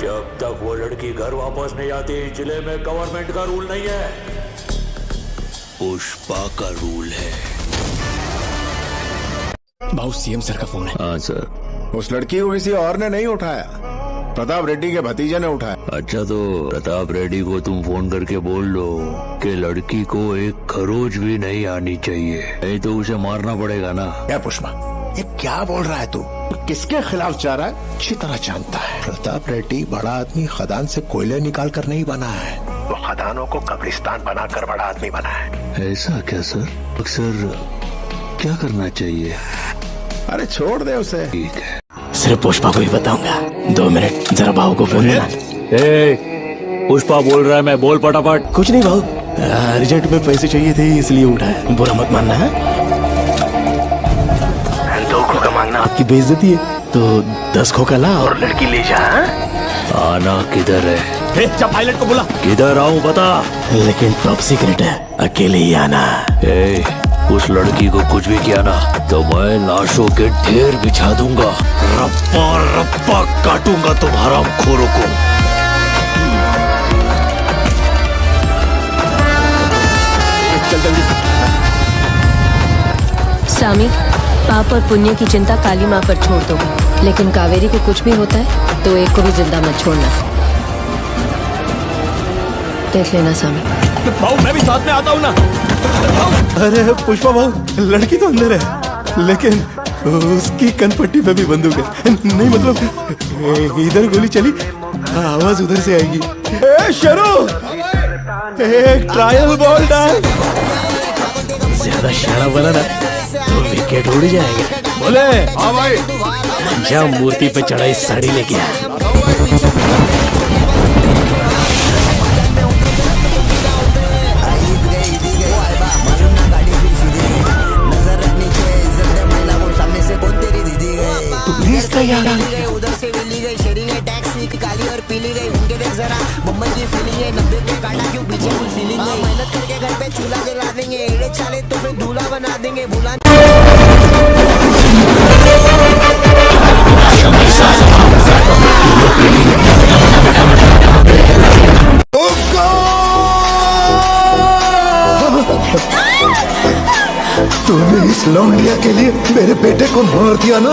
जब तक वो लड़की घर वापस नहीं आती जिले में गवर्नमेंट का रूल नहीं है, पुष्पा का रूल है। भाऊ सीएम सर का फोन है। हाँ सर। उस लड़की को किसी और ने नहीं उठाया, प्रताप रेड्डी के भतीजे ने उठाया। अच्छा, तो प्रताप रेड्डी को तुम फोन करके बोल लो कि लड़की को एक खरोच भी नहीं आनी चाहिए, नहीं तो उसे मारना पड़ेगा ना। क्या पुष्पा, ये क्या बोल रहा है तू? किसके खिलाफ जा रहा है? अच्छी तरह जानता है प्रताप रेड्डी बड़ा आदमी खदान से कोयले निकाल कर नहीं बना है, वो खदानों को कब्रिस्तान बनाकर बड़ा आदमी बना है। ऐसा क्या सर? अक्सर क्या करना चाहिए? अरे छोड़ दे उसे। ठीक है, सिर्फ पुष्पा को ही बताऊंगा। 2 मिनट जरा भाऊ को फोन देना। पुष्पा बोल रहा है, मैं बोल फटाफट। कुछ नहीं भाऊ, अर्जेंट में पैसे चाहिए थे इसलिए उठाया। बुरा मत मानना है, 2 खोखा मांगना आपकी बेइज्जती है, तो 10 खोखा ला और लड़की ले जा। आना किधर है? जा पायलट को बुला। किधर आऊं बता। लेकिन टॉप सीक्रेट है, अकेले ही आना। उस लड़की को कुछ भी किया ना तो मैं लाशों के ढेर बिछा दूंगा, रप्पा रप्पा काटूंगा तुम्हारा खोरों को। चल जल्दी। सामी, पाप और पुण्य की चिंता काली माँ पर छोड़ दो, लेकिन कावेरी को कुछ भी होता है तो एक को भी जिंदा मत छोड़ना। देख लेना सामी। भाऊ मैं भी साथ में आता हूँ ना। अरे पुष्पा भाऊ, लड़की तो अंदर है लेकिन उसकी कनपट्टी पे भी बंदूक है। नहीं मतलब इधर गोली चली, आवाज उधर से आएगी। शरू, एक ट्रायल बॉल डाल। ज्यादा शाना बना ना तो विकेट उड़ जाएगा। बोले हाँ भाई, जा मूर्ति पे चढ़ाई साड़ी लेके आ। पुलिस का यार उधर से मिली गई शेरिंग है, टैक्सी काली और पीली गई। उनके देख जरा मुंबई की फीलिंग है, 90 पे काटा क्यों पीछे फुल सीलिंग है। मेहनत करके घर पे चूल्हा जला देंगे, एड़े चाले तो फिर दूल्हा बना देंगे। बुला तूने इस लौंडिया के लिए मेरे बेटे को मार दिया ना,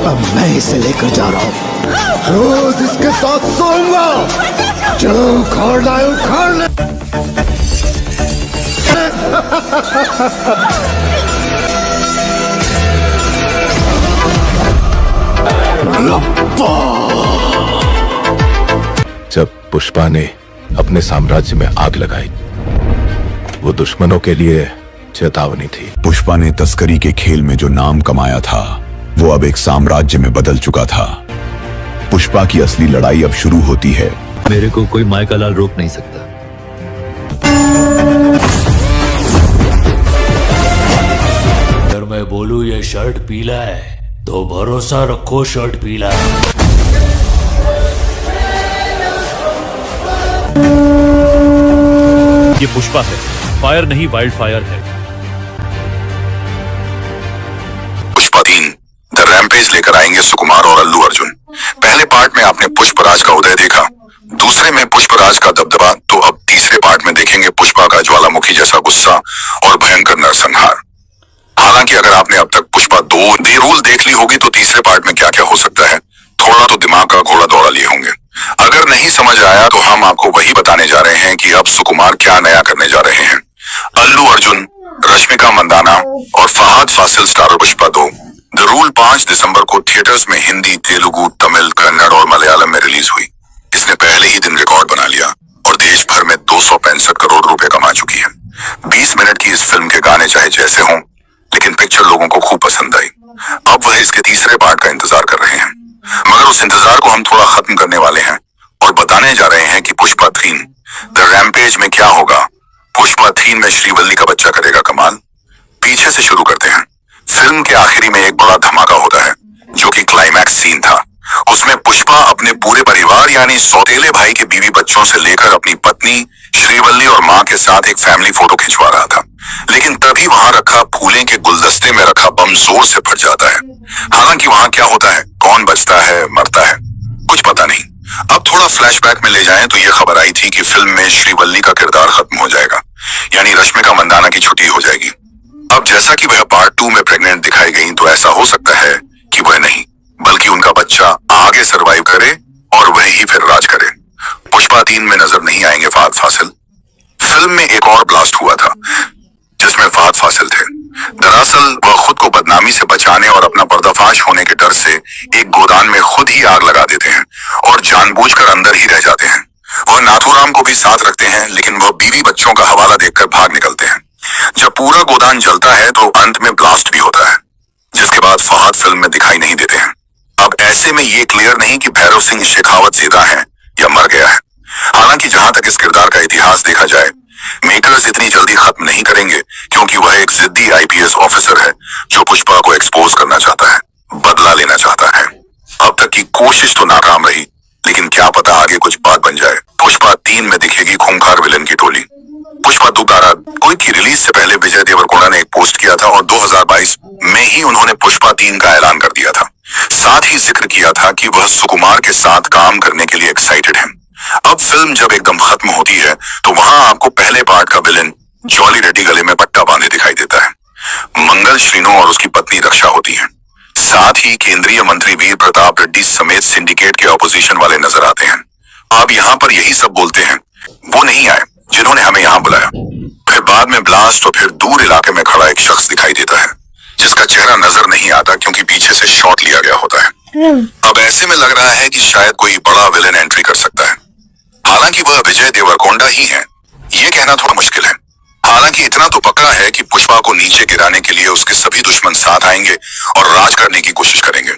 अब मैं इसे लेकर जा रहा हूँ, रोज इसके साथ सोऊंगा। चलो उखाड़ लाए, उखाड़ ले। जब पुष्पा ने अपने साम्राज्य में आग लगाई, वो दुश्मनों के लिए चेतावनी थी। पुष्पा ने तस्करी के खेल में जो नाम कमाया था वो अब एक साम्राज्य में बदल चुका था। पुष्पा की असली लड़ाई अब शुरू होती है। मेरे को कोई मायका लाल रोक नहीं सकता। अगर मैं बोलूं ये शर्ट पीला है तो भरोसा रखो शर्ट पीला है। ये पुष्पा है, फायर नहीं वाइल्ड फायर है। पुष्पा 3 द रैम्पेज लेकर आएंगे सुकुमार और अल्लू अर्जुन। पहले पार्ट में आपने पुष्पराज का उदय देखा, दूसरे में पुष्पराज का दबदबा, तो अब तीसरे पार्ट में देखेंगे पुष्पा का ज्वालामुखी जैसा गुस्सा और भयंकर नरसंहार। हालांकि अगर आपने अब तक पुष्पा 2 दी रूल देख ली होगी तो तीसरे पार्ट में क्या क्या हो सकता है थोड़ा तो दिमाग का घोड़ा दौड़ा लिए होंगे। अगर नहीं समझ आया तो हम आपको वही बताने जा रहे हैं कि अब सुकुमार क्या नया करने जा रहे हैं। अल्लू अर्जुन, रश्मिका मंदाना और Fahadh Faasil starrer Pushpa 2 the rule 5 दिसंबर को थिएटर्स में हिंदी, तेलुगु, तमिल, कन्नड़ और मलयालम में रिलीज हुई। इसने पहले ही दिन रिकॉर्ड बना लिया और देश भर में 265 करोड़ रुपए कमा चुकी है। 20 मिनट की इस फिल्म के गाने चाहे जैसे हों, लेकिन पिक्चर लोगों को खूब पसंद आई। अब वह इसके तीसरे पार्ट का इंतजार कर रहे हैं, मगर उस इंतजार को हम थोड़ा खत्म करने वाले हैं और बताने जा रहे हैं कि पुष्पा 3 द रैम्पेज में क्या होगा। पुष्पा 3 में श्रीवल्ली का बच्चा करेगा कमाल। पीछे से शुरू करते हैं। फिल्म के आखिरी में एक बड़ा धमाका होता है जो कि क्लाइमैक्स सीन था। उसमें पुष्पा अपने पूरे परिवार यानी सौतेले भाई के बीवी बच्चों से लेकर अपनी पत्नी श्रीवल्ली और माँ के साथ एक फैमिली फोटो खिंचवा रहा था, लेकिन तभी वहां रखा फूले के गुलदस्ते में रखा बम जोर से फट जाता है। हालांकि वहां क्या होता है, कौन बचता है, मरता है, कुछ पता नहीं। अब थोड़ा थोड़ा फ्लैशबैक में ले जाएं तो यह खबर आई थी कि फिल्म में श्रीवल्ली का किरदार खत्म हो जाएगा, यानी रश्मिका मंदाना की छुट्टी हो जाएगी। अब जैसा कि वह पार्ट 2 में प्रेग्नेंट दिखाई गई, तो ऐसा हो सकता है कि वह नहीं बल्कि उनका बच्चा आगे सरवाइव करे और वह ही फिर राज करे। पुष्पा 3 में नजर नहीं आएंगे फहद फासिल। फिल्म में एक और ब्लास्ट हुआ था जिसमें फहद फासिल थे। दरअसल वह खुद को बदनामी से बचाने और अपना पर्दाफाश होने के डर से एक गोदान में खुद ही आग लगा देते हैं और जानबूझकर अंदर ही रह जाते हैं। वह नाथूराम को भी साथ रखते हैं, लेकिन वह बीवी बच्चों का हवाला देखकर भाग निकलते हैं। जब पूरा गोदान जलता है तो अंत में ब्लास्ट भी होता है, जिसके बाद फहद फिल्म में दिखाई नहीं देते हैं। अब ऐसे में ये क्लियर नहीं कि भैरव सिंह शेखावत जिंदा है या मर गया है। हालांकि जहां तक इस किरदार का इतिहास देखा जाए, मेकर्स इतनी जल्दी खत्म नहीं करेंगे, क्योंकि वह एक जिद्दी आईपीएस ऑफिसर है जो पुष्पा को एक्सपोज करना चाहता है, बदला लेना चाहता है। अब तक की कोशिश तो नाकाम रही, लेकिन क्या पता आगे कुछ बात बन जाए। पुष्पा 3 में दिखेगी खूंखार विलन की टोली। पुष्पा 2 कोई की रिलीज से पहले विजय देवरकोंडा ने एक पोस्ट किया था और 2022 में ही उन्होंने पुष्पा 3 का ऐलान कर दिया था। साथ ही जिक्र किया था कि वह सुकुमार के साथ काम करने के लिए एक्साइटेड हैं। अब फिल्म जब एकदम खत्म होती है तो वहां आपको पहले पार्ट का विलन जॉली रेड्डी गले में पट्टा बांधे दिखाई देता है। मंगल श्रीनो और उसकी पत्नी रक्षा होती है। साथ ही केंद्रीय मंत्री वीर प्रताप रेड्डी समेत सिंडिकेट के ऑपोजिशन वाले नजर आते हैं। आप यहाँ पर यही सब बोलते हैं, वो नहीं आए जिन्होंने हमें यहाँ बुलाया। फिर बाद में ब्लास्ट और फिर दूर इलाके में खड़ा एक शख्स दिखाई देता है जिसका चेहरा नजर नहीं आता क्योंकि पीछे से शॉट लिया गया होता है। अब ऐसे में लग रहा है कि शायद कोई बड़ा विलेन एंट्री कर सकता है। हालांकि वह विजय देवरकोंडा ही है, ये कहना थोड़ा मुश्किल है। हालांकि इतना तो पक्का है कि पुष्पा को नीचे गिराने के लिए उसके सभी दुश्मन साथ आएंगे और राज करने की कोशिश करेंगे।